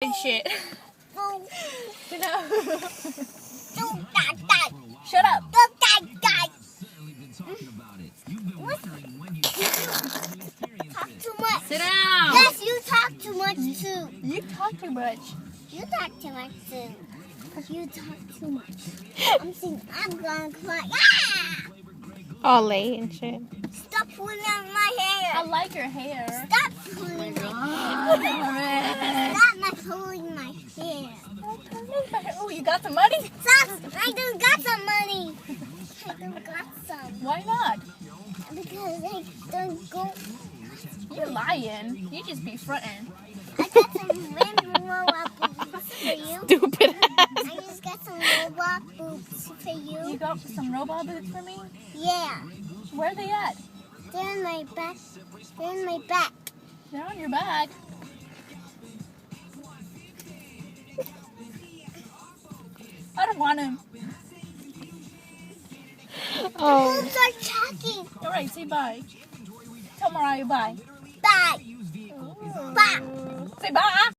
talking shit. You know? Shut up. Talk too much. Sit down. Yes, you talk too much too. You talk too much. You talk too much too. You talk too much. I'm gonna cry. Ah! All late and shit. Stop pulling out my hair. I like your hair. Stop pulling my hair. Stop pulling my hair. Oh, you got some money? Stop! I don't got some money. I don't got some. Why not? Because I don't go. You're lying. You just be fronting. I got some robot boots for you. Stupid. I just got some robot boots for You you. got some robot boots for me? Yeah. Where are they at? They're in my back. They're in my back. They're on your back. I don't want them. Oh. Boobs are talking. All right, say bye. Tell Mariah bye. Bye. Bye. Say bye.